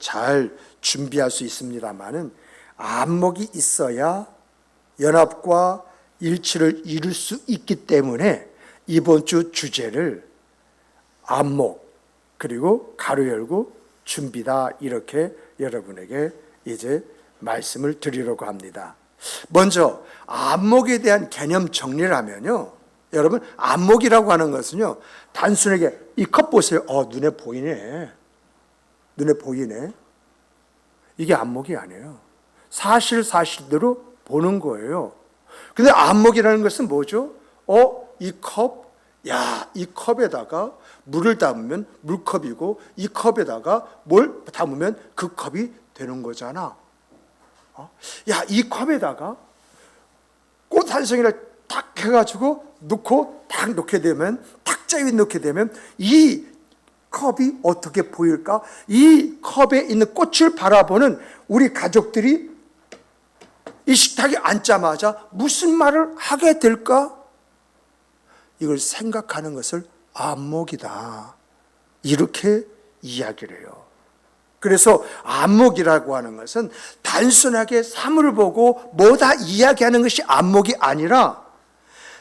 잘 준비할 수 있습니다만은 안목이 있어야 연합과 일치를 이룰 수 있기 때문에 이번 주 주제를 안목 그리고 가로 열고 준비다 이렇게 여러분에게 이제 말씀을 드리려고 합니다. 먼저 안목에 대한 개념 정리를 하면요, 여러분 안목이라고 하는 것은요 단순하게 이 컵 보세요. 눈에 보이네. 눈에 보이네. 이게 안목이 아니에요. 사실대로 보는 거예요. 근데 안목이라는 것은 뭐죠? 이 컵, 이 컵에다가 물을 담으면 물컵이고 이 컵에다가 뭘 담으면 그 컵이 되는 거잖아. 이 컵에다가 꽃 한 송이를 딱 해가지고 딱 놓게 되면, 탁자 위에 놓게 되면 이 컵이 어떻게 보일까? 이 컵에 있는 꽃을 바라보는 우리 가족들이 이 식탁에 앉자마자 무슨 말을 하게 될까? 이걸 생각하는 것을 안목이다, 이렇게 이야기를 해요. 그래서 안목이라고 하는 것은 단순하게 사물을 보고 뭐다 이야기하는 것이 안목이 아니라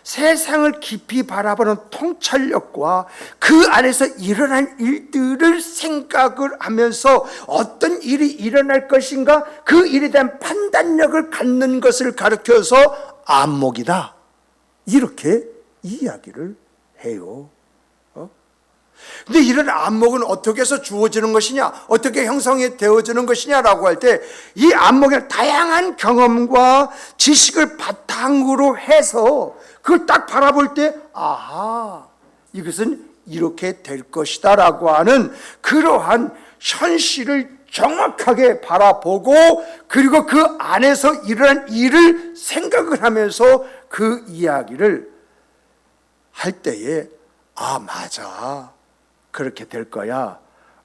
세상을 깊이 바라보는 통찰력과 그 안에서 일어난 일들을 생각을 하면서 어떤 일이 일어날 것인가, 그 일에 대한 판단력을 갖는 것을 가르쳐서 안목이다, 이렇게 이야기를 해요. 근데 이런 안목은 어떻게 해서 주어지는 것이냐, 어떻게 형성이 되어지는 것이냐라고 할 때, 이 안목은 다양한 경험과 지식을 바탕으로 해서 그걸 딱 바라볼 때 이것은 이렇게 될 것이다 라고 하는 그러한 현실을 정확하게 바라보고, 그리고 그 안에서 일어난 일을 생각을 하면서 그 이야기를 할 때에 맞아, 그렇게 될 거야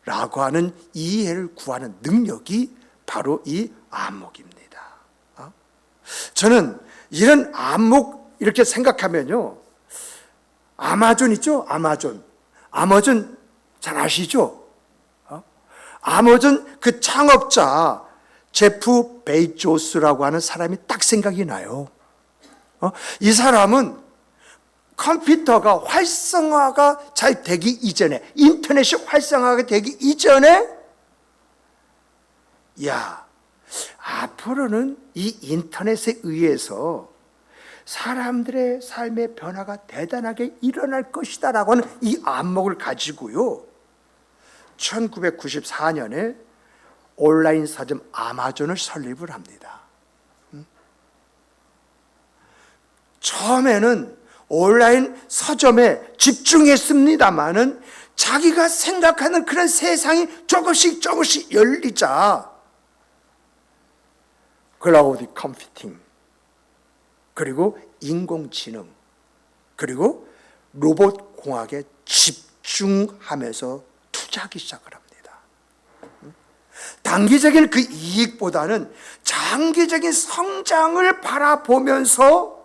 라고 하는 이해를 구하는 능력이 바로 이 안목입니다. 저는 이런 안목 이렇게 생각하면요, 아마존 있죠? 아마존 잘 아시죠? 아마존 그 창업자 제프 베이조스라고 하는 사람이 딱 생각이 나요. 이 사람은 컴퓨터가 활성화가 잘 되기 이전에, 인터넷이 활성화가 되기 이전에, 앞으로는 이 인터넷에 의해서 사람들의 삶의 변화가 대단하게 일어날 것이다 라고 하는 이 안목을 가지고요, 1994년에 온라인 서점 아마존을 설립을 합니다. 처음에는 온라인 서점에 집중했습니다마는 자기가 생각하는 그런 세상이 조금씩 열리자 클라우드 컴퓨팅, 그리고 인공지능, 그리고 로봇 공학에 집중하면서 투자하기 시작을 합니다. 단기적인 그 이익보다는 장기적인 성장을 바라보면서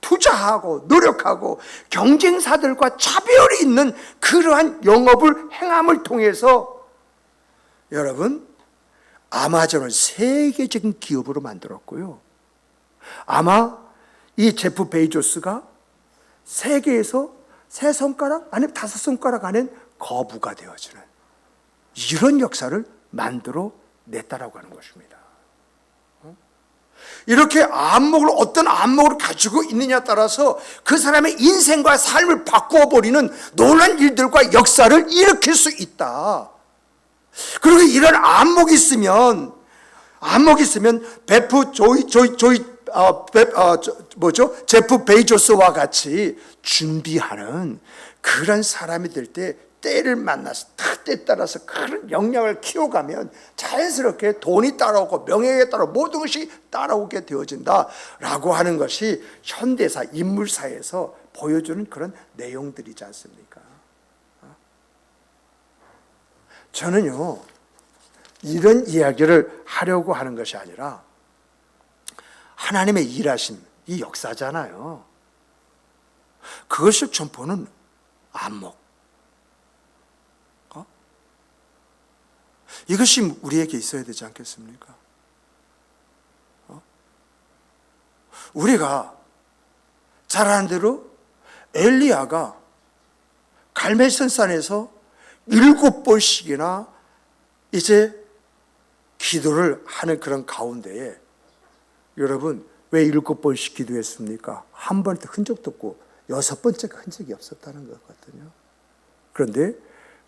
투자하고 노력하고 경쟁사들과 차별이 있는 그러한 영업을 행함을 통해서 여러분, 아마존을 세계적인 기업으로 만들었고요, 아마 이 제프 베이조스가 세계에서 3손가락 아니면 5손가락 안에 거부가 되어지는 이런 역사를 만들어 냈다라고 하는 것입니다. 이렇게 안목을, 어떤 안목을 가지고 있느냐에 따라서 그 사람의 인생과 삶을 바꾸어버리는 놀라운 일들과 역사를 일으킬 수 있다. 그리고 이런 안목이 있으면 제프 베이조스와 같이 준비하는 그런 사람이 될 때, 때를 만나서 때에 따라서 그런 역량을 키워가면 자연스럽게 돈이 따라오고 명예가 따라오고 모든 것이 따라오게 되어진다라고 하는 것이 현대사 인물사에서 보여주는 그런 내용들이지 않습니까? 저는요, 이런 이야기를 하려고 하는 것이 아니라 하나님의 일하심, 이 역사잖아요. 그것을 좀 보는 안목. 이것이 우리에게 있어야 되지 않겠습니까? 우리가 잘 아는 대로 엘리야가 갈멜선산에서 7번씩이나 이제 기도를 하는 그런 가운데에, 여러분 왜 7번씩 기도했습니까? 한 번도 흔적도 없고 6번째가 흔적이 없었다는 거거든요. 그런데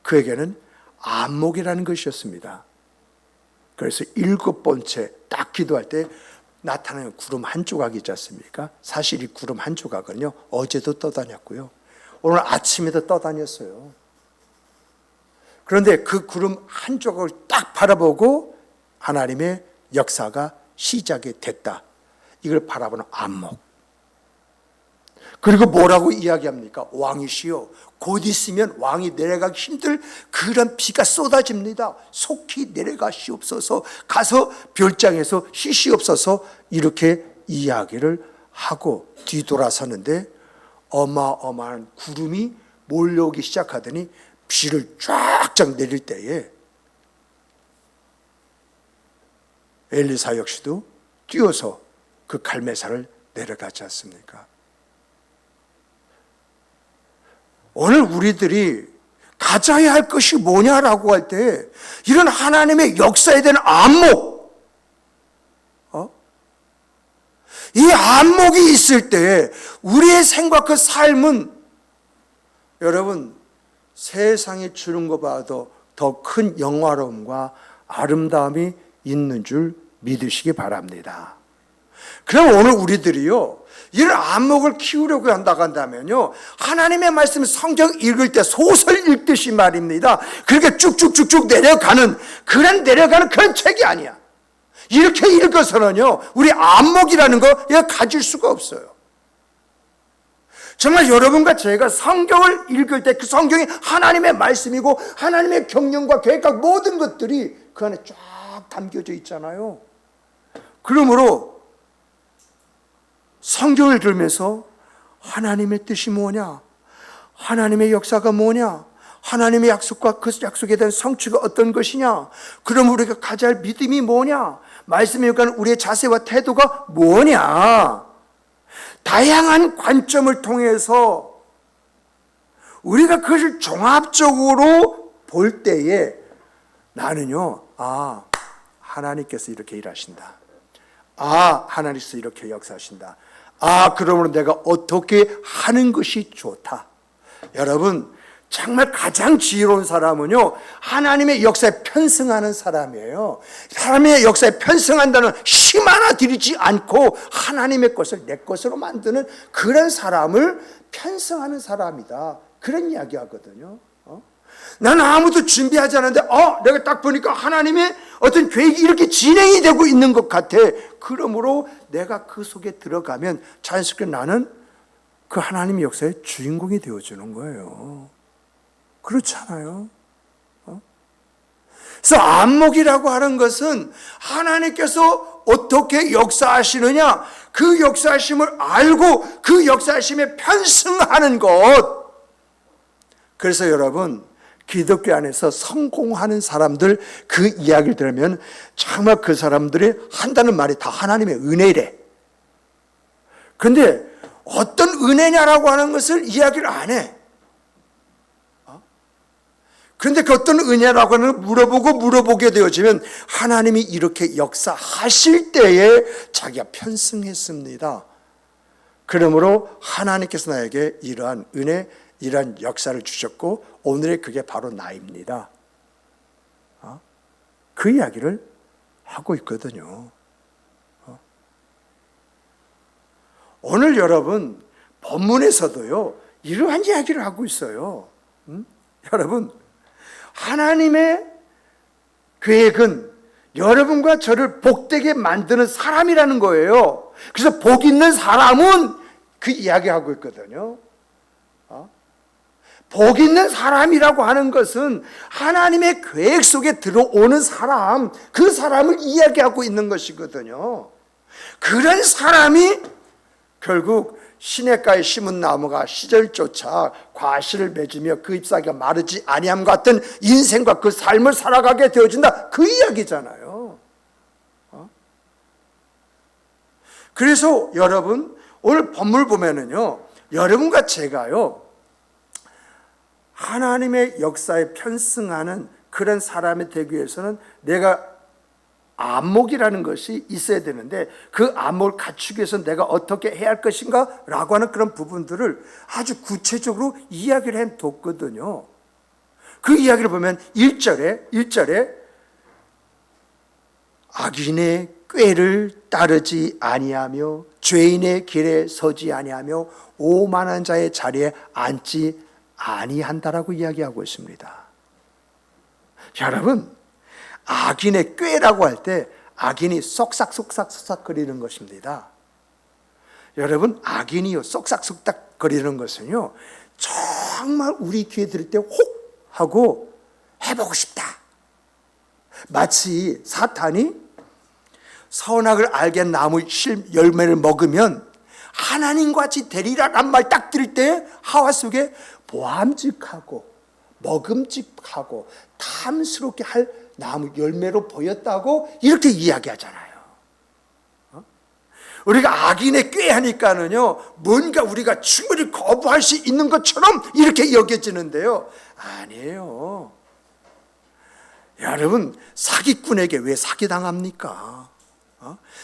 그에게는 안목이라는 것이었습니다. 그래서 7번째 딱 기도할 때 나타나는 구름 한 조각이 있지 않습니까? 사실 이 구름 한 조각은요, 어제도 떠다녔고요, 오늘 아침에도 떠다녔어요. 그런데 그 구름 한 조각을 딱 바라보고 하나님의 역사가 시작이 됐다. 이걸 바라보는 안목. 그리고 뭐라고 이야기합니까? 왕이시여, 곧 있으면 왕이 내려가기 힘들 그런 비가 쏟아집니다. 속히 내려가시옵소서, 가서 별장에서 쉬시옵소서, 이렇게 이야기를 하고 뒤돌아서는데 어마어마한 구름이 몰려오기 시작하더니 비를 쫙쫙 내릴 때에 엘리사 역시도 뛰어서 그 갈멜산을 내려가지 않습니까? 오늘 우리들이 가져야 할 것이 뭐냐라고 할 때 이런 하나님의 역사에 대한 안목, 이 안목이 있을 때 우리의 생각, 그 삶은 여러분 세상이 주는 것보다도 더 큰 영화로움과 아름다움이 있는 줄 믿으시기 바랍니다. 그럼 오늘 우리들이요, 이런 안목을 키우려고 한다면요, 하나님의 말씀 성경 읽을 때 소설 읽듯이 말입니다. 그렇게 쭉쭉쭉쭉 내려가는 그런 책이 아니야. 이렇게 읽어서는요, 우리 안목이라는 거 이거 가질 수가 없어요. 정말 여러분과 제가 성경을 읽을 때 그 성경이 하나님의 말씀이고 하나님의 경륜과 계획과 모든 것들이 그 안에 쫙 담겨져 있잖아요. 그러므로 성경을 들으면서 하나님의 뜻이 뭐냐, 하나님의 역사가 뭐냐, 하나님의 약속과 그 약속에 대한 성취가 어떤 것이냐, 그럼 우리가 가져야 할 믿음이 뭐냐, 말씀에 관한 우리의 자세와 태도가 뭐냐, 다양한 관점을 통해서 우리가 그것을 종합적으로 볼 때에 나는요, 하나님께서 이렇게 일하신다, 하나님께서 이렇게 역사하신다, 그러므로 내가 어떻게 하는 것이 좋다. 여러분, 정말 가장 지혜로운 사람은요, 하나님의 역사에 편승하는 사람이에요. 하나님의 역사에 편승한다는 힘 하나 들이지 않고 하나님의 것을 내 것으로 만드는 그런 사람을 편승하는 사람이다, 그런 이야기 하거든요. 나는 아무도 준비하지 않았는데 내가 딱 보니까 하나님의 어떤 계획이 이렇게 진행이 되고 있는 것 같아. 그러므로 내가 그 속에 들어가면 자연스럽게 나는 그 하나님의 역사의 주인공이 되어주는 거예요. 그렇잖아요. 그래서 안목이라고 하는 것은 하나님께서 어떻게 역사하시느냐, 그 역사하심을 알고 그 역사하심에 편승하는 것. 그래서 여러분, 기독교 안에서 성공하는 사람들 그 이야기를 들으면 정말 그 사람들이 한다는 말이 다 하나님의 은혜래. 그런데 어떤 은혜냐라고 하는 것을 이야기를 안 해. 그런데 그 어떤 은혜라고 하는 물어보게 되어지면 하나님이 이렇게 역사하실 때에 자기가 편승했습니다. 그러므로 하나님께서 나에게 이러한 은혜, 이러한 역사를 주셨고 오늘의 그게 바로 나입니다. 그 이야기를 하고 있거든요. 오늘 여러분 본문에서도요, 이러한 이야기를 하고 있어요. 여러분, 하나님의 계획은 여러분과 저를 복되게 만드는 사람이라는 거예요. 그래서 복 있는 사람은 그 이야기하고 있거든요. 복 있는 사람이라고 하는 것은 하나님의 계획 속에 들어오는 사람, 그 사람을 이야기하고 있는 것이거든요. 그런 사람이 결국 시냇가에 심은 나무가 시절조차 과실을 맺으며 그 잎사귀가 마르지 아니함 같은 인생과 그 삶을 살아가게 되어진다, 그 이야기잖아요. 그래서 여러분, 오늘 본문 보면은요, 여러분과 제가요, 하나님의 역사에 편승하는 그런 사람이 되기 위해서는 내가 안목이라는 것이 있어야 되는데, 그 안목을 갖추기 위해서 내가 어떻게 해야 할 것인가 라고 하는 그런 부분들을 아주 구체적으로 이야기를 해뒀거든요. 그 이야기를 보면 1절에 악인의 꾀를 따르지 아니하며 죄인의 길에 서지 아니하며 오만한 자의 자리에 앉지 아니한다라고 이야기하고 있습니다. 여러분, 악인의 꾀라고 할 때 악인이 쏙싹쏙싹 거리는 것입니다. 여러분, 악인이요 쏙싹쏙싹 거리는 것은요, 정말 우리 귀에 들을 때 혹 하고 해보고 싶다. 마치 사탄이 선악을 알게 나무 실 열매를 먹으면 하나님과 같이 되리라란 말 딱 들을 때 하와 속에 보암직하고 먹음직하고 탐스럽게 할 나무 열매로 보였다고 이렇게 이야기하잖아요. 우리가 악인의 꾀하니까는요, 뭔가 우리가 충분히 거부할 수 있는 것처럼 이렇게 여겨지는데요, 아니에요. 여러분, 사기꾼에게 왜 사기당합니까?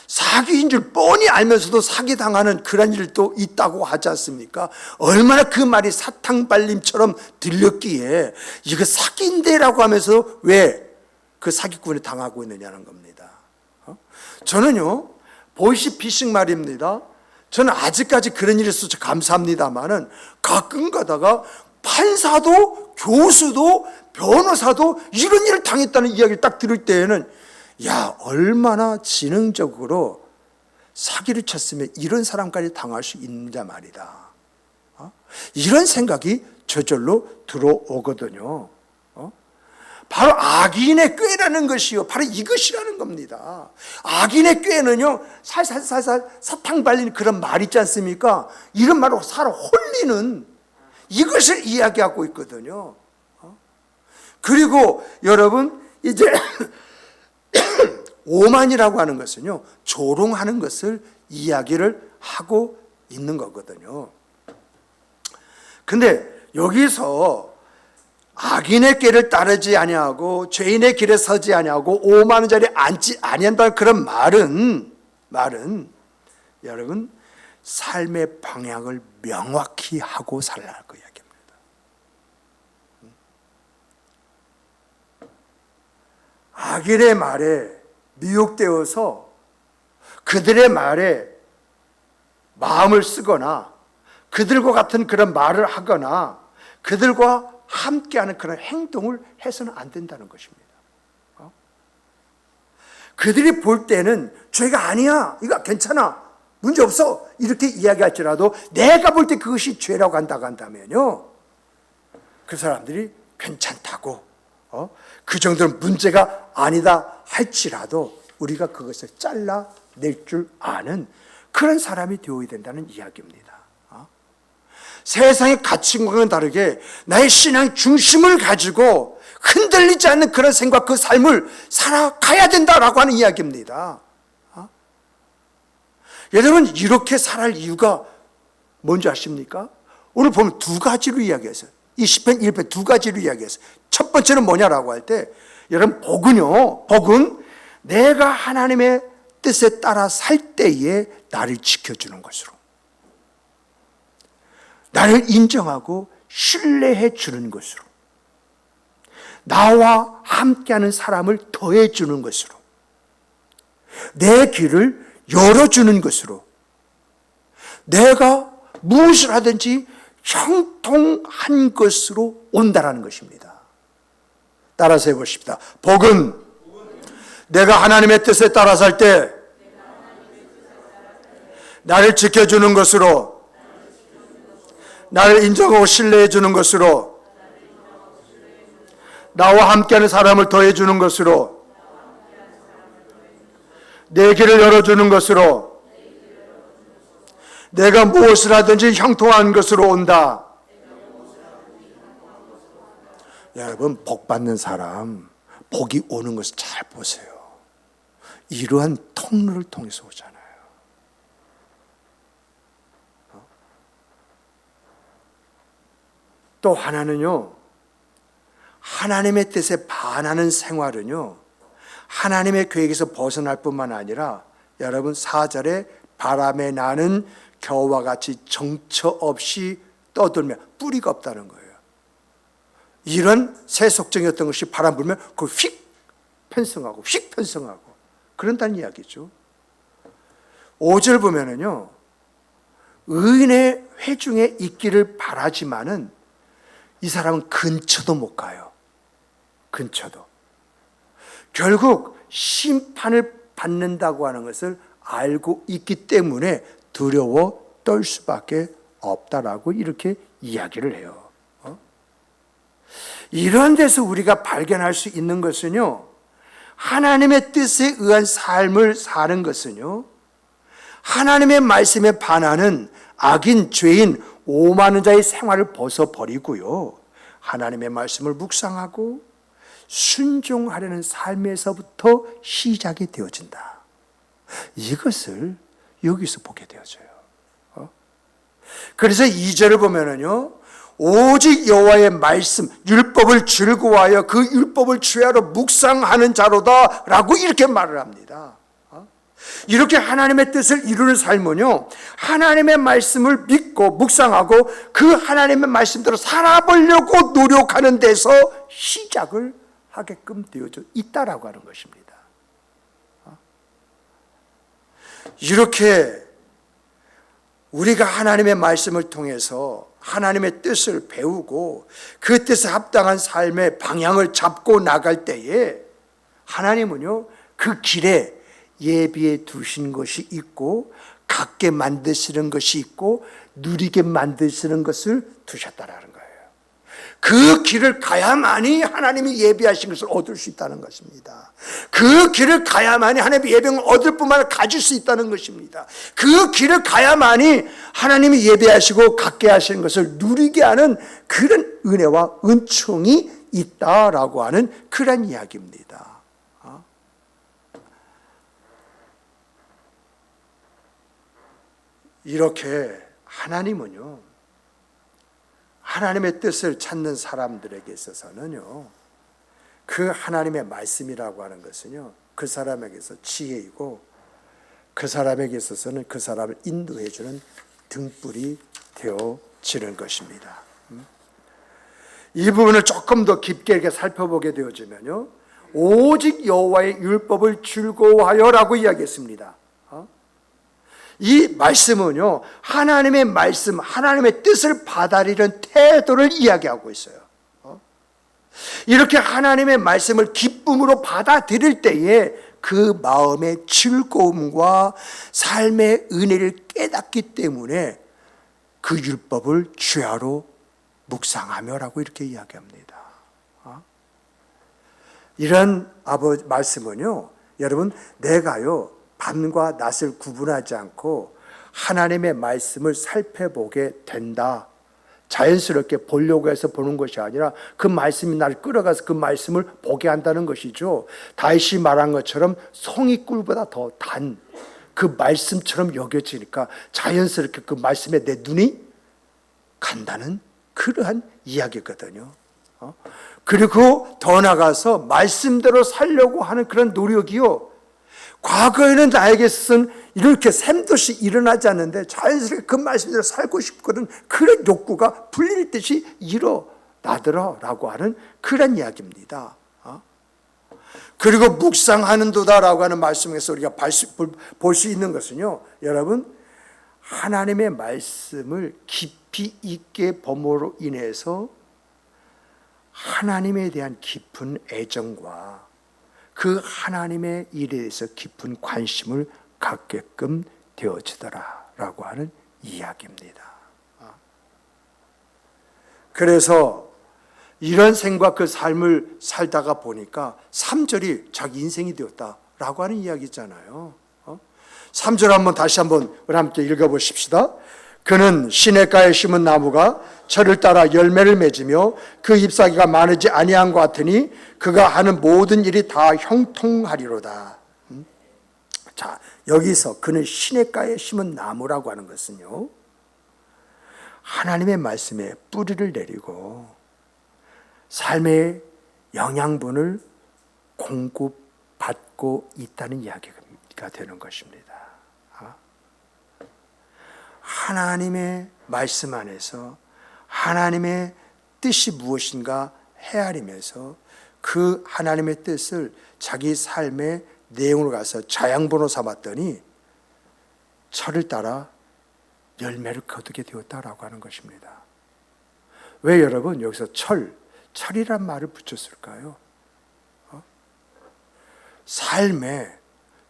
사기인 줄 뻔히 알면서도 사기당하는 그런 일도 있다고 하지 않습니까? 얼마나 그 말이 사탕발림처럼 들렸기에 이거 사기인데라고 하면서 왜 그 사기꾼에 당하고 있느냐는 겁니다. 저는요, 보이시피싱 말입니다. 저는 아직까지 그런 일이 있어서 감사합니다만은 가끔 가다가 판사도 교수도 변호사도 이런 일을 당했다는 이야기를 딱 들을 때에는, 야, 얼마나 지능적으로 사기를 쳤으면 이런 사람까지 당할 수 있느냐 말이다. 이런 생각이 저절로 들어오거든요. 바로 악인의 꾀라는 것이요, 바로 이것이라는 겁니다. 악인의 꾀는요, 살살살살 사탕 발리는 그런 말 있지 않습니까? 이런 말로 사람 홀리는 이것을 이야기하고 있거든요. 그리고 여러분, 이제 오만이라고 하는 것은요, 조롱하는 것을 이야기를 하고 있는 거거든요. 근데 여기서 악인의 꾀를 따르지 아니하고 죄인의 길에 서지 아니하고 오만한 자리에 앉지 아니한다는 그런 말은 여러분, 삶의 방향을 명확히 하고 살라는 그 이야기입니다. 악인의 말에 미혹되어서 그들의 말에 마음을 쓰거나 그들과 같은 그런 말을 하거나 그들과 함께하는 그런 행동을 해서는 안 된다는 것입니다. 그들이 볼 때는 죄가 아니야, 이거 괜찮아, 문제 없어, 이렇게 이야기할지라도 내가 볼 때 그것이 죄라고 한다면요, 그 사람들이 괜찮다고, 그 정도는 문제가 아니다 할지라도 우리가 그것을 잘라낼 줄 아는 그런 사람이 되어야 된다는 이야기입니다. 세상의 가치관과는 다르게 나의 신앙 중심을 가지고 흔들리지 않는 그런 생각, 그 삶을 살아가야 된다라고 하는 이야기입니다. 여러분, 이렇게 살아갈 이유가 뭔지 아십니까? 오늘 보면 두 가지로 이야기했어요. 이 시편 1편 두 가지로 이야기했어요. 첫 번째는 뭐냐라고 할 때, 여러분, 복은 내가 하나님의 뜻에 따라 살 때에 나를 지켜주는 것으로, 나를 인정하고 신뢰해 주는 것으로, 나와 함께하는 사람을 더해 주는 것으로, 내 길을 열어주는 것으로, 내가 무엇을 하든지 형통한 것으로 온다라는 것입니다. 따라서 해보십시다. 복은 내가 하나님의 뜻에 따라 살 때 나를 지켜주는 것으로, 나를 인정하고 신뢰해 주는 것으로, 나와 함께하는 사람을 더해 주는 것으로, 내 길을 열어주는 것으로, 내가 무엇을 하든지 형통한 것으로 온다. 여러분, 복 받는 사람 복이 오는 것을 잘 보세요. 이러한 통로를 통해서 오잖아요. 또 하나는요, 하나님의 뜻에 반하는 생활은요, 하나님의 계획에서 벗어날 뿐만 아니라 여러분 4절에 바람에 나는 겨와 같이 정처 없이 떠들며 뿌리가 없다는 거예요. 이런 세속적이었던 것이 바람 불면 그 휙 편성하고 휙 편성하고 그런다는 이야기죠. 5절 보면은요, 의인의 회중에 있기를 바라지만은 이 사람은 근처도 못 가요. 근처도. 결국 심판을 받는다고 하는 것을 알고 있기 때문에 두려워 떨 수밖에 없다라고 이렇게 이야기를 해요. 이런 데서 우리가 발견할 수 있는 것은요, 하나님의 뜻에 의한 삶을 사는 것은요, 하나님의 말씀에 반하는 악인, 죄인, 오만한 자의 생활을 벗어버리고요, 하나님의 말씀을 묵상하고 순종하려는 삶에서부터 시작이 되어진다. 이것을 여기서 보게 되어져요. 그래서 2절을 보면은요, 오직 여호와의 말씀, 율법을 즐거워하여 그 율법을 주야로 묵상하는 자로다 라고 이렇게 말을 합니다. 이렇게 하나님의 뜻을 이루는 삶은요, 하나님의 말씀을 믿고 묵상하고 그 하나님의 말씀대로 살아보려고 노력하는 데서 시작을 하게끔 되어져 있다라고 하는 것입니다. 이렇게 우리가 하나님의 말씀을 통해서 하나님의 뜻을 배우고 그 뜻에 합당한 삶의 방향을 잡고 나갈 때에 하나님은요, 그 길에 예비해 두신 것이 있고 갖게 만드시는 것이 있고 누리게 만드시는 것을 두셨다라는 거예요. 그 길을 가야만이 하나님이 예비하신 것을 얻을 수 있다는 것입니다. 그 길을 가야만이 하나님의 예비를 얻을 뿐만 아니라 가질 수 있다는 것입니다. 그 길을 가야만이 하나님이 예비하시고 갖게 하시는 것을 누리게 하는 그런 은혜와 은총이 있다라고 하는 그런 이야기입니다. 이렇게 하나님은요, 하나님의 뜻을 찾는 사람들에게 있어서는요, 그 하나님의 말씀이라고 하는 것은요, 그 사람에게서 지혜이고 그 사람에게 있어서는 그 사람을 인도해 주는 등불이 되어지는 것입니다. 이 부분을 조금 더 깊게 이렇게 살펴보게 되어지면요, 오직 여호와의 율법을 즐거워하여라고 이야기했습니다. 이 말씀은요, 하나님의 말씀, 하나님의 뜻을 받아들이는 태도를 이야기하고 있어요. 이렇게 하나님의 말씀을 기쁨으로 받아들일 때에 그 마음의 즐거움과 삶의 은혜를 깨닫기 때문에 그 율법을 주야로 묵상하며라고 이렇게 이야기합니다. 이런 말씀은요, 여러분, 내가요 밤과 낮을 구분하지 않고 하나님의 말씀을 살펴보게 된다. 자연스럽게 보려고 해서 보는 것이 아니라 그 말씀이 나를 끌어가서 그 말씀을 보게 한다는 것이죠. 다윗이 말한 것처럼 송이꿀보다 더 단 그 말씀처럼 여겨지니까 자연스럽게 그 말씀에 내 눈이 간다는 그러한 이야기거든요. 그리고 더 나아가서 말씀대로 살려고 하는 그런 노력이요, 과거에는 나에게 있어서는 이렇게 샘도시 일어나지 않는데 자연스럽게 그 말씀대로 살고 싶거든, 그런 욕구가 불릴 듯이 일어나더라라고 하는 그런 이야기입니다. 그리고 묵상하는도다라고 하는 말씀에서 우리가 볼 수 있는 것은요, 여러분, 하나님의 말씀을 깊이 있게 봄으로 인해서 하나님에 대한 깊은 애정과 그 하나님의 일에 대해서 깊은 관심을 갖게끔 되어지더라라고 하는 이야기입니다. 그래서 이런 생과 그 삶을 살다가 보니까 3절이 자기 인생이 되었다라고 하는 이야기잖아요. 3절 한번 다시 한번 우리 함께 읽어보십시다. 그는 시냇가에 심은 나무가 철을 따라 열매를 맺으며 그 잎사귀가 마르지 아니한 것 같으니 그가 하는 모든 일이 다 형통하리로다. 자, 여기서 그는 시냇가에 심은 나무라고 하는 것은요, 하나님의 말씀에 뿌리를 내리고 삶의 영양분을 공급받고 있다는 이야기가 되는 것입니다. 하나님의 말씀 안에서 하나님의 뜻이 무엇인가 헤아리면서 그 하나님의 뜻을 자기 삶의 내용으로 가서 자양분으로 삼았더니 철을 따라 열매를 거두게 되었다라고 하는 것입니다. 왜 여러분 여기서 철이란 말을 붙였을까요? 삶에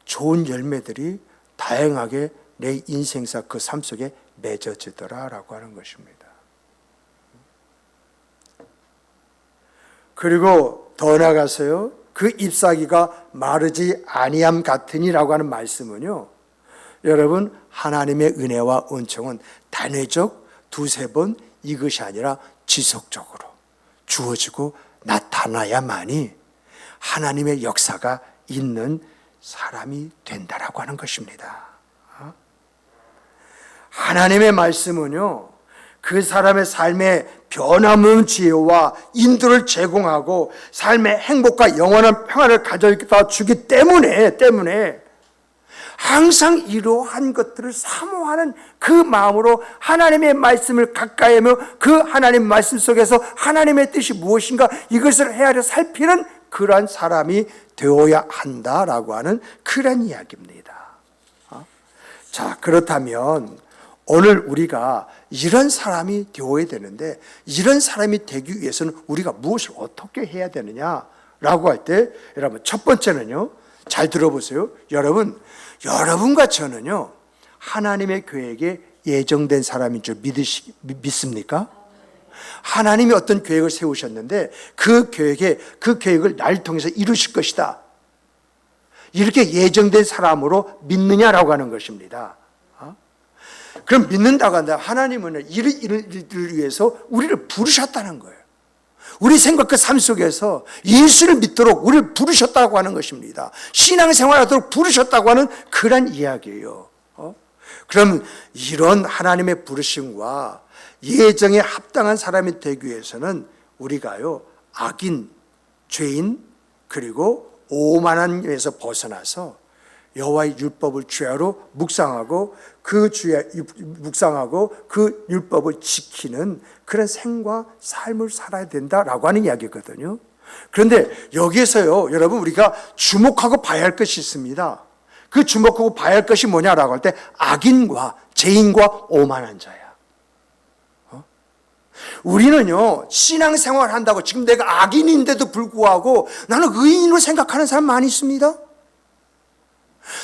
좋은 열매들이 다양하게 내 인생사 그 삶 속에 맺어지더라라고 하는 것입니다. 그리고 더 나아가서요, 그 잎사귀가 마르지 아니함 같으니라고 하는 말씀은요, 여러분 하나님의 은혜와 은총은 단회적 두세 번 이것이 아니라 지속적으로 주어지고 나타나야만이 하나님의 역사가 있는 사람이 된다라고 하는 것입니다. 하나님의 말씀은요, 그 사람의 삶에 변함없는 지혜와 인도를 제공하고 삶의 행복과 영원한 평안을 가져다 주기 때문에 항상 이러한 것들을 사모하는 그 마음으로 하나님의 말씀을 가까이 하며 그 하나님 말씀 속에서 하나님의 뜻이 무엇인가 이것을 헤아려 살피는 그러한 사람이 되어야 한다라고 하는 그런 이야기입니다. 자, 그렇다면 오늘 우리가 이런 사람이 되어야 되는데 이런 사람이 되기 위해서는 우리가 무엇을 어떻게 해야 되느냐라고 할 때, 여러분 첫 번째는요, 잘 들어보세요. 여러분과 저는요, 하나님의 계획에 예정된 사람인 줄 믿습니까? 하나님이 어떤 계획을 세우셨는데 그 계획을 나를 통해서 이루실 것이다, 이렇게 예정된 사람으로 믿느냐라고 하는 것입니다. 그럼 믿는다고 한다. 하나님은 이를 위해서 우리를 부르셨다는 거예요. 우리 생각과 삶 속에서 예수를 믿도록 우리를 부르셨다고 하는 것입니다. 신앙생활하도록 부르셨다고 하는 그런 이야기예요. 그럼 이런 하나님의 부르심과 예정에 합당한 사람이 되기 위해서는 우리가요, 악인, 죄인, 그리고 오만함에서 벗어나서 여호와의 율법을 주야로 묵상하고 그 율법을 지키는 그런 생과 삶을 살아야 된다라고 하는 이야기거든요. 그런데 여기에서요, 여러분 우리가 주목하고 봐야 할 것이 있습니다. 그 주목하고 봐야 할 것이 뭐냐라고 할 때 악인과 죄인과 오만한 자야. 우리는요, 신앙생활 한다고 지금 내가 악인인데도 불구하고 나는 의인으로 생각하는 사람 많이 있습니다.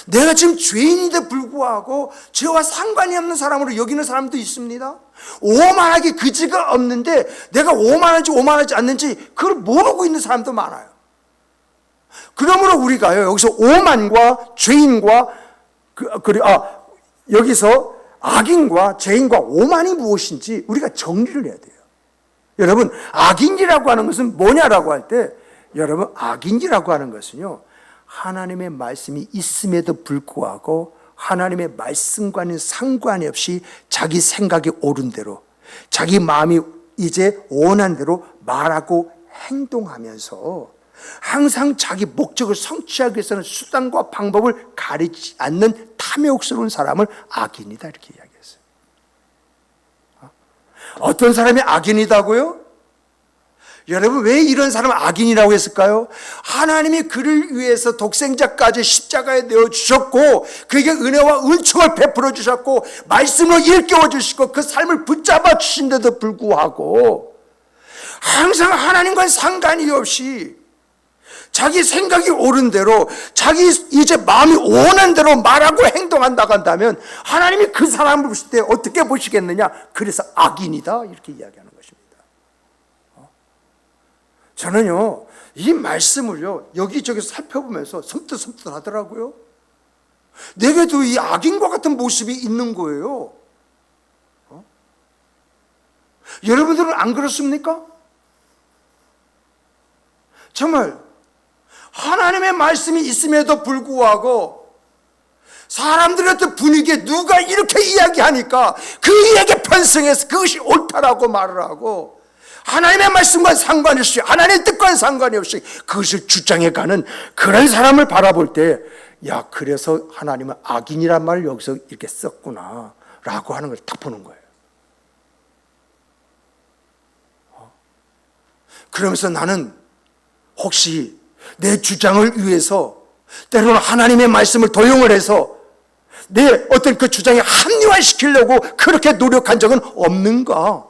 내가 지금 죄인인데 불구하고 죄와 상관이 없는 사람으로 여기는 사람도 있습니다. 오만하게 그지가 없는데 내가 오만하지 않는지 그걸 모르고 있는 사람도 많아요. 그러므로 우리가요, 여기서 오만과 죄인과 여기서 악인과 죄인과 오만이 무엇인지 우리가 정리를 해야 돼요. 여러분, 악인이라고 하는 것은 뭐냐라고 할 때, 여러분 악인이라고 하는 것은요, 하나님의 말씀이 있음에도 불구하고 하나님의 말씀과는 상관이 없이 자기 생각이 옳은 대로 자기 마음이 이제 원한 대로 말하고 행동하면서 항상 자기 목적을 성취하기 위해서는 수단과 방법을 가리지 않는 탐욕스러운 사람을 악인이다, 이렇게 이야기했어요. 어떤 사람이 악인이다고요? 여러분, 왜 이런 사람을 악인이라고 했을까요? 하나님이 그를 위해서 독생자까지 십자가에 내어주셨고 그에게 은혜와 은총을 베풀어 주셨고 말씀으로 일깨워 주시고 그 삶을 붙잡아 주신데도 불구하고 항상 하나님과는 상관이 없이 자기 생각이 옳은 대로 자기 이제 마음이 원한 대로 말하고 행동한다고 한다면 하나님이 그 사람을 보실 때 어떻게 보시겠느냐? 그래서 악인이다, 이렇게 이야기하는 것입니다. 저는요, 이 말씀을요, 여기저기 살펴보면서 섬뜩섬뜩하더라고요. 내게도 이 악인과 같은 모습이 있는 거예요. 여러분들은 안 그렇습니까? 정말 하나님의 말씀이 있음에도 불구하고 사람들의 어떤 분위기에 누가 이렇게 이야기하니까 그에게 편승해서 그것이 옳다라고 말을 하고, 하나님의 말씀과는 상관이 없이, 하나님의 뜻과는 상관이 없이 그것을 주장해가는 그런 사람을 바라볼 때, 야, 그래서 하나님은 악인이란 말을 여기서 이렇게 썼구나 라고 하는 걸 딱 보는 거예요. 그러면서 나는 혹시 내 주장을 위해서 때로는 하나님의 말씀을 도용을 해서 내 어떤 그 주장에 합리화시키려고 그렇게 노력한 적은 없는가?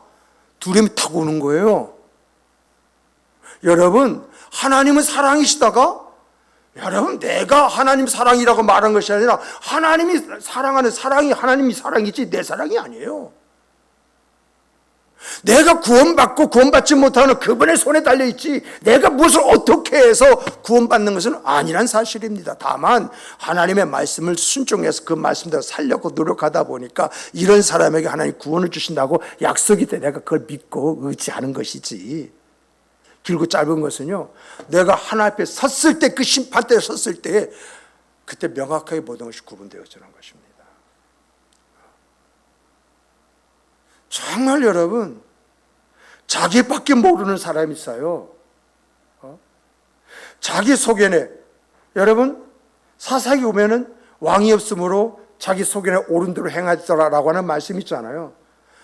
두려움이 타고 오는 거예요. 여러분, 하나님은 사랑이시다가, 여러분, 내가 하나님 사랑이라고 말한 것이 아니라 하나님이 사랑하는 사랑이 하나님이 사랑이지 내 사랑이 아니에요. 내가 구원받고 구원받지 못하는 그분의 손에 달려있지 내가 무엇을 어떻게 해서 구원받는 것은 아니란 사실입니다. 다만 하나님의 말씀을 순종해서 그 말씀대로 살려고 노력하다 보니까 이런 사람에게 하나님이 구원을 주신다고 약속이 돼 내가 그걸 믿고 의지하는 것이지, 길고 짧은 것은요, 내가 하나님 앞에 섰을 때, 그 심판대에 섰을 때 그때 명확하게 모든 것이 구분되어지는 것입니다. 정말 여러분, 자기밖에 모르는 사람이 있어요. 자기 소견에, 여러분, 사사기 보면은 왕이 없으므로 자기 소견에 옳은 대로 행하더라라고 하는 말씀이 있잖아요.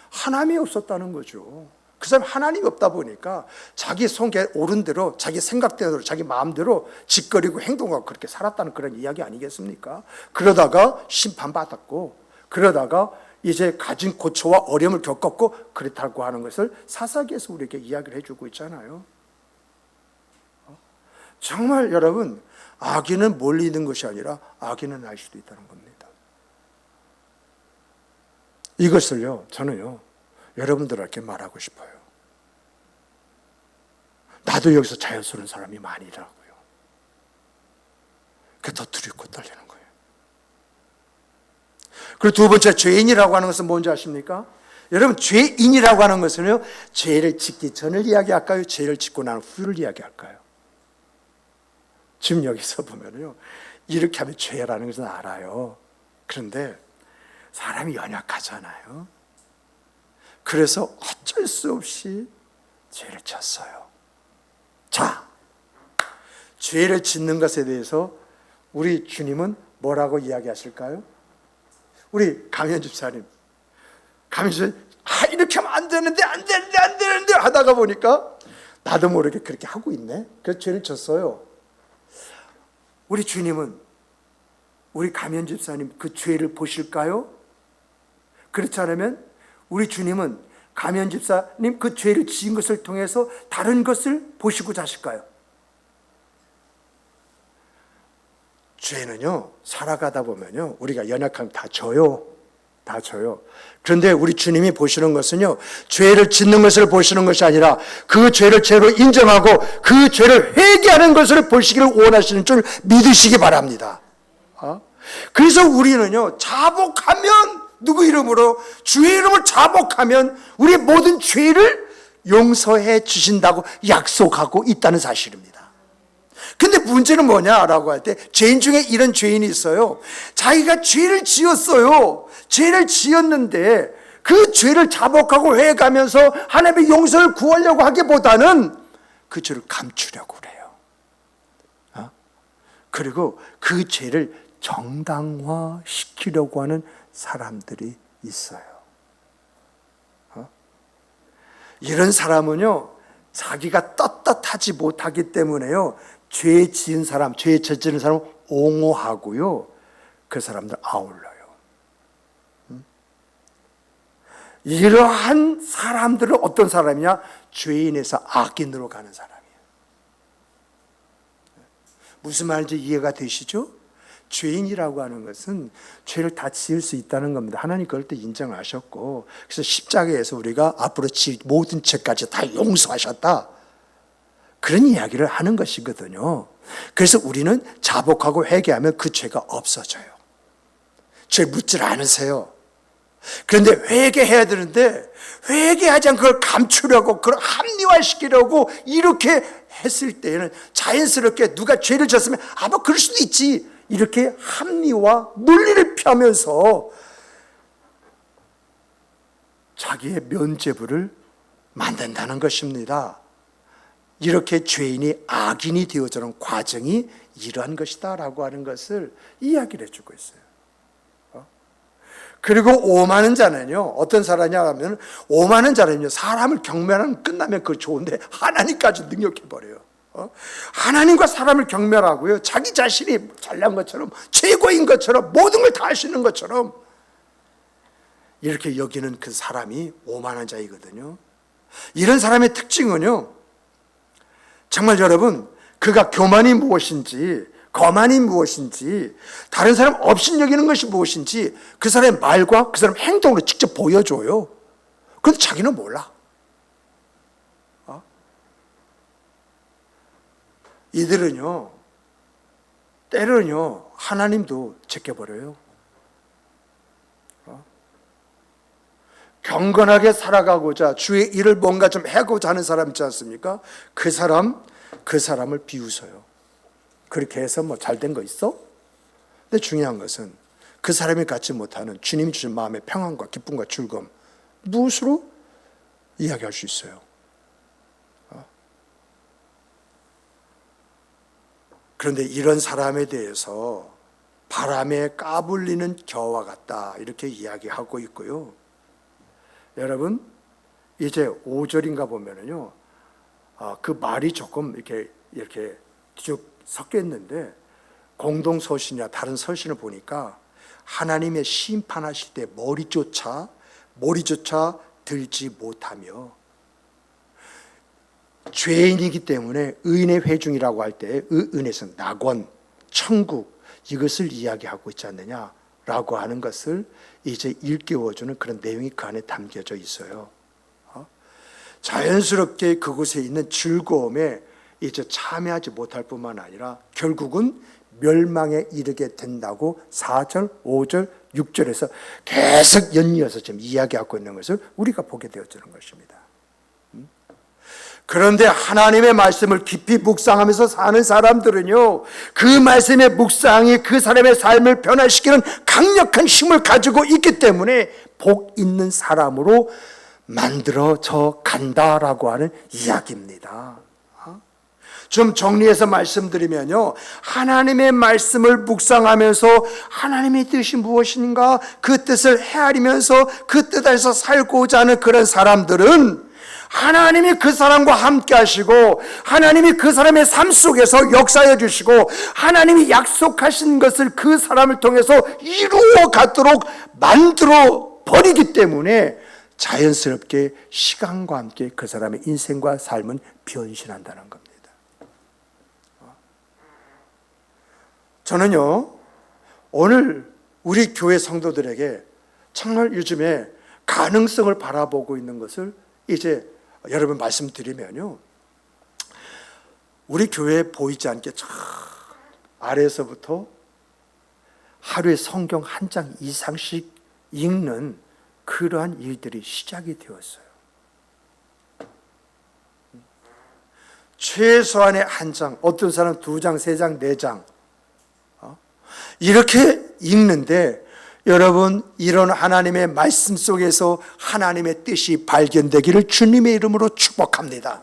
하나님이 없었다는 거죠. 그 사람이 하나님이 없다 보니까 자기 속에 옳은 대로, 자기 생각대로, 자기 마음대로 짓거리고 행동하고 그렇게 살았다는 그런 이야기 아니겠습니까? 그러다가 심판받았고, 그러다가 이제 가진 고초와 어려움을 겪었고 그렇다고 하는 것을 사사기에서 우리에게 이야기를 해주고 있잖아요. 정말 여러분, 악인은 멀리 있는 것이 아니라 악인은 알 수도 있다는 겁니다. 이것을요, 저는요, 여러분들에게 말하고 싶어요. 나도 여기서 자연스러운 사람이 많이더라고요. 그게 더 두렵고 떨리는 거예요. 그리고 두 번째, 죄인이라고 하는 것은 뭔지 아십니까? 여러분, 죄인이라고 하는 것은요, 죄를 짓기 전을 이야기할까요? 죄를 짓고 난 후를 이야기할까요? 지금 여기서 보면요, 이렇게 하면 죄라는 것은 알아요. 그런데 사람이 연약하잖아요. 그래서 어쩔 수 없이 죄를 졌어요. 자, 죄를 짓는 것에 대해서 우리 주님은 뭐라고 이야기하실까요? 우리 강현 집사님, 이렇게 하면 안 되는데 하다가 보니까 나도 모르게 그렇게 하고 있네. 그래서 죄를 졌어요. 우리 주님은 우리 강현 집사님 그 죄를 보실까요? 그렇지 않으면 우리 주님은 강현 집사님 그 죄를 지은 것을 통해서 다른 것을 보시고자 하실까요? 죄는요, 살아가다 보면요, 우리가 연약하면 다 져요. 다 져요. 그런데 우리 주님이 보시는 것은요, 죄를 짓는 것을 보시는 것이 아니라 그 죄를 죄로 인정하고 그 죄를 회개하는 것을 보시기를 원하시는 줄 믿으시기 바랍니다. 그래서 우리는요, 자복하면, 누구 이름으로? 주의 이름을 자복하면 우리 모든 죄를 용서해 주신다고 약속하고 있다는 사실입니다. 근데 문제는 뭐냐라고 할 때, 죄인 중에 이런 죄인이 있어요. 자기가 죄를 지었어요. 죄를 지었는데 그 죄를 자복하고 회개하면서 하나님의 용서를 구하려고 하기보다는 그 죄를 감추려고 그래요. 그리고 그 죄를 정당화시키려고 하는 사람들이 있어요. 이런 사람은요, 자기가 떳떳하지 못하기 때문에요, 죄 지은 사람, 죄 저지른 사람을 옹호하고요, 그 사람들 아울러요. 이러한 사람들은 어떤 사람이냐? 죄인에서 악인으로 가는 사람이에요. 무슨 말인지 이해가 되시죠? 죄인이라고 하는 것은 죄를 다 지을 수 있다는 겁니다. 하나님 그걸 또 인정하셨고, 그래서 십자가에서 우리가 앞으로 모든 죄까지 다 용서하셨다, 그런 이야기를 하는 것이거든요. 그래서 우리는 자복하고 회개하면 그 죄가 없어져요. 죄 묻질 않으세요. 그런데 회개해야 되는데 회개하지 않고 그걸 감추려고 그걸 합리화시키려고 이렇게 했을 때에는 자연스럽게 누가 죄를 졌으면 뭐 그럴 수도 있지 이렇게 합리화 논리를 펴면서 자기의 면죄부를 만든다는 것입니다. 이렇게 죄인이 악인이 되어지는 과정이 이러한 것이다 라고 하는 것을 이야기를 해주고 있어요. 그리고 오만한 자는요, 어떤 사람이냐 하면, 오만한 자는요, 사람을 경멸하면 끝나면 그거 좋은데, 하나님까지 능력해버려요. 하나님과 사람을 경멸하고요, 자기 자신이 잘난 것처럼, 최고인 것처럼, 모든 걸 다 할 수 있는 것처럼, 이렇게 여기는 그 사람이 오만한 자이거든요. 이런 사람의 특징은요, 정말 여러분, 그가 교만이 무엇인지, 거만이 무엇인지, 다른 사람 없인 여기는 것이 무엇인지 그 사람의 말과 그 사람의 행동으로 직접 보여줘요. 그런데 자기는 몰라. 이들은요, 때로는요, 하나님도 제껴버려요. 경건하게 살아가고자 주의 일을 뭔가 좀 해고자 하는 사람 있지 않습니까? 그 사람을 비웃어요. 그렇게 해서 뭐 잘된 거 있어? 근데 중요한 것은 그 사람이 갖지 못하는 주님이 주신 마음의 평안과 기쁨과 즐거움, 무엇으로 이야기할 수 있어요? 그런데 이런 사람에 대해서 바람에 까불리는 겨와 같다 이렇게 이야기하고 있고요. 여러분, 이제 5절인가 보면은요, 그 말이 조금 이렇게 쭉 섞여 있는데, 공동서신이나 다른 서신을 보니까 하나님의 심판하실 때 머리조차 들지 못하며, 죄인이기 때문에 의인의 회중이라고 할 때 은혜는 낙원, 천국 이것을 이야기하고 있지 않느냐라고 하는 것을 이제 일깨워주는 그런 내용이 그 안에 담겨져 있어요. 자연스럽게 그곳에 있는 즐거움에 이제 참여하지 못할 뿐만 아니라 결국은 멸망에 이르게 된다고 4절, 5절, 6절에서 계속 연이어서 지금 이야기하고 있는 것을 우리가 보게 되어지는 것입니다. 그런데 하나님의 말씀을 깊이 묵상하면서 사는 사람들은요, 그 말씀의 묵상이 그 사람의 삶을 변화시키는 강력한 힘을 가지고 있기 때문에 복 있는 사람으로 만들어져 간다라고 하는 이야기입니다. 좀 정리해서 말씀드리면요, 하나님의 말씀을 묵상하면서 하나님의 뜻이 무엇인가 그 뜻을 헤아리면서 그 뜻 안에서 살고자 하는 그런 사람들은 하나님이 그 사람과 함께 하시고 하나님이 그 사람의 삶 속에서 역사해 주시고 하나님이 약속하신 것을 그 사람을 통해서 이루어 가도록 만들어 버리기 때문에 자연스럽게 시간과 함께 그 사람의 인생과 삶은 변신한다는 겁니다. 저는요, 오늘 우리 교회 성도들에게 정말 요즘에 가능성을 바라보고 있는 것을 이제 여러분 말씀드리면요, 우리 교회에 보이지 않게 저 아래에서부터 하루에 성경 한 장 이상씩 읽는 그러한 일들이 시작이 되었어요. 최소한의 한 장, 어떤 사람은 2장, 3장, 4장 이렇게 읽는데, 여러분, 이런 하나님의 말씀 속에서 하나님의 뜻이 발견되기를 주님의 이름으로 축복합니다.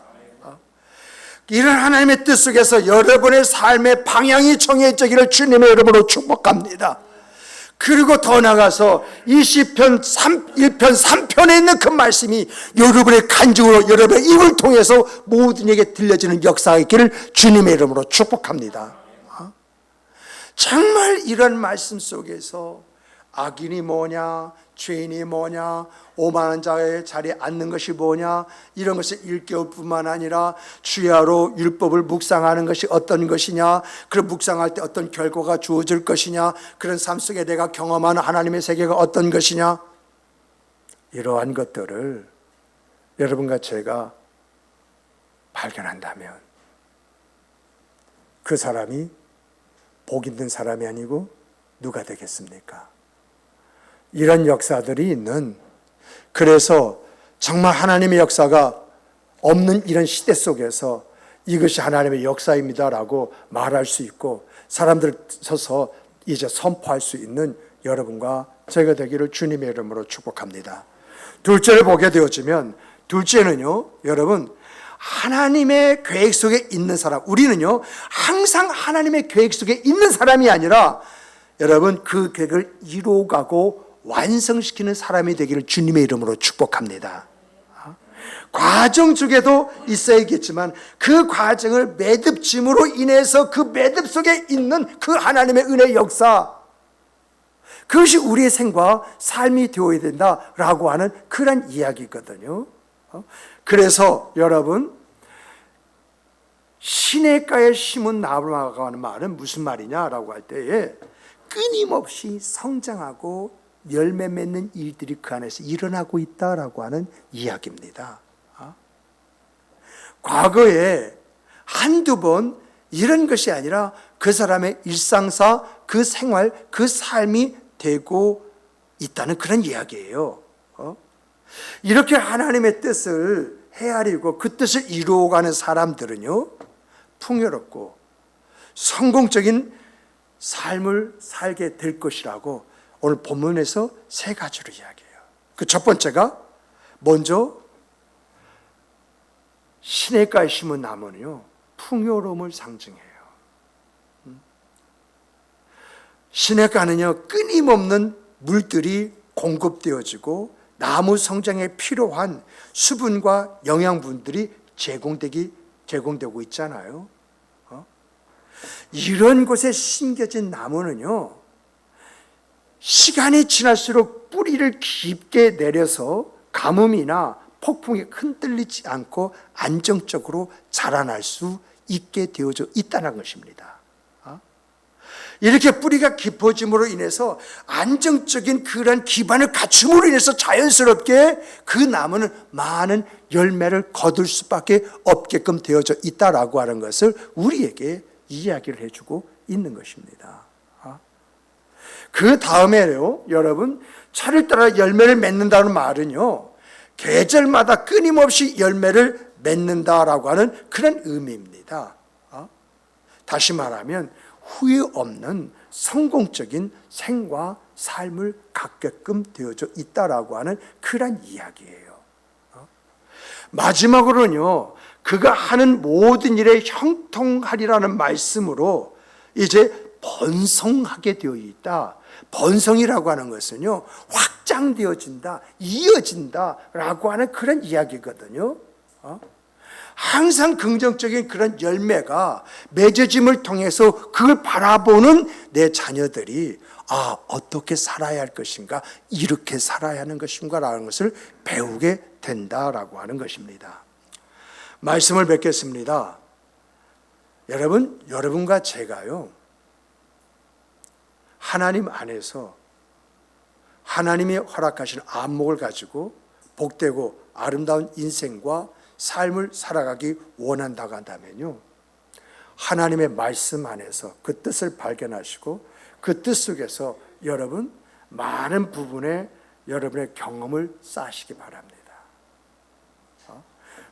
이런 하나님의 뜻 속에서 여러분의 삶의 방향이 정해지기를 주님의 이름으로 축복합니다. 그리고 더 나가서 이 시편 1편 3편에 있는 그 말씀이 여러분의 간증으로 여러분의 입을 통해서 모든 에게 들려지는 역사가 있기를 주님의 이름으로 축복합니다. 정말 이런 말씀 속에서 악인이 뭐냐, 죄인이 뭐냐, 오만한 자의 자리에 앉는 것이 뭐냐, 이런 것을 일깨울 뿐만 아니라 주야로 율법을 묵상하는 것이 어떤 것이냐, 그 묵상할 때 어떤 결과가 주어질 것이냐, 그런 삶 속에 내가 경험하는 하나님의 세계가 어떤 것이냐, 이러한 것들을 여러분과 제가 발견한다면 그 사람이 복 있는 사람이 아니고 누가 되겠습니까? 이런 역사들이 있는, 그래서 정말 하나님의 역사가 없는 이런 시대 속에서 이것이 하나님의 역사입니다라고 말할 수 있고 사람들 서서 이제 선포할 수 있는 여러분과 제가 되기를 주님의 이름으로 축복합니다. 둘째를 보게 되어지면, 둘째는요, 여러분, 하나님의 계획 속에 있는 사람. 우리는요, 항상 하나님의 계획 속에 있는 사람이 아니라 여러분 그 계획을 이루어가고 완성시키는 사람이 되기를 주님의 이름으로 축복합니다. 과정 중에도 있어야겠지만 그 과정을 매듭짐으로 인해서 그 매듭 속에 있는 그 하나님의 은혜의 역사, 그것이 우리의 생과 삶이 되어야 된다라고 하는 그런 이야기거든요. 그래서 여러분, 시냇가에 심은 나무라고 하는 말은 무슨 말이냐라고 할 때에 끊임없이 성장하고 열매 맺는 일들이 그 안에서 일어나고 있다라고 하는 이야기입니다. 과거에 한두 번 이런 것이 아니라 그 사람의 일상사, 그 생활, 그 삶이 되고 있다는 그런 이야기예요. 이렇게 하나님의 뜻을 헤아리고 그 뜻을 이루어가는 사람들은요, 풍요롭고 성공적인 삶을 살게 될 것이라고 오늘 본문에서 세 가지로 이야기해요. 그 첫 번째가, 먼저 시냇가에 심은 나무는요, 풍요로움을 상징해요. 시냇가는요, 끊임없는 물들이 공급되어지고 나무 성장에 필요한 수분과 영양분들이 제공되고 있잖아요. 이런 곳에 심겨진 나무는요, 시간이 지날수록 뿌리를 깊게 내려서 가뭄이나 폭풍에 흔들리지 않고 안정적으로 자라날 수 있게 되어져 있다는 것입니다. 이렇게 뿌리가 깊어짐으로 인해서 안정적인 그런 기반을 갖춤으로 인해서 자연스럽게 그 나무는 많은 열매를 거둘 수밖에 없게끔 되어져 있다라고 하는 것을 우리에게 이야기를 해주고 있는 것입니다. 그 다음에요, 여러분, 차를 따라 열매를 맺는다는 말은요, 계절마다 끊임없이 열매를 맺는다라고 하는 그런 의미입니다. 다시 말하면 후회 없는 성공적인 생과 삶을 갖게끔 되어져 있다라고 하는 그런 이야기예요. 마지막으로는요, 그가 하는 모든 일에 형통하리라는 말씀으로 이제 번성하게 되어 있다. 번성이라고 하는 것은요, 확장되어진다, 이어진다라고 하는 그런 이야기거든요. 항상 긍정적인 그런 열매가 맺어짐을 통해서 그걸 바라보는 내 자녀들이 어떻게 살아야 할 것인가, 이렇게 살아야 하는 것인가라는 것을 배우게 된다라고 하는 것입니다. 말씀을 뵙겠습니다. 여러분과 제가요, 하나님 안에서 하나님이 허락하신 안목을 가지고 복되고 아름다운 인생과 삶을 살아가기 원한다고 한다면요, 하나님의 말씀 안에서 그 뜻을 발견하시고 그 뜻 속에서 여러분 많은 부분에 여러분의 경험을 쌓으시기 바랍니다.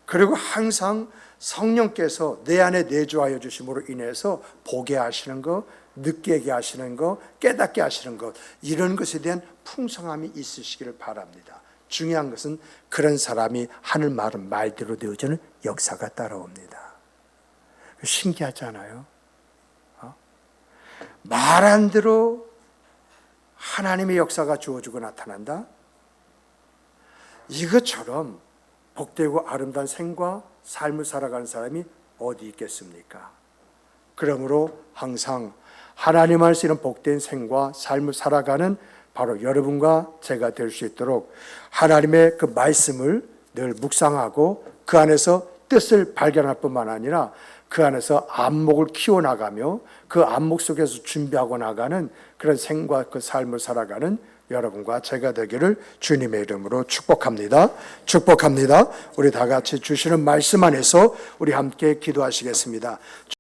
그리고 항상 성령께서 내 안에 내주하여 주심으로 인해서 보게 하시는 것, 느끼게 하시는 것, 깨닫게 하시는 것, 이런 것에 대한 풍성함이 있으시기를 바랍니다. 중요한 것은 그런 사람이 하는 말은 말대로 되어지는 역사가 따라옵니다. 신기하잖아요. 말한 대로 하나님의 역사가 주어지고 나타난다. 이것처럼 복되고 아름다운 생과 삶을 살아가는 사람이 어디 있겠습니까? 그러므로 항상 하나님 안에서 이런 복된 생과 삶을 살아가는 바로 여러분과 제가 될 수 있도록 하나님의 그 말씀을 늘 묵상하고 그 안에서 뜻을 발견할 뿐만 아니라 그 안에서 안목을 키워나가며 그 안목 속에서 준비하고 나가는 그런 생과 그 삶을 살아가는 여러분과 제가 되기를 주님의 이름으로 축복합니다. 축복합니다. 우리 다 같이 주시는 말씀 안에서 우리 함께 기도하시겠습니다.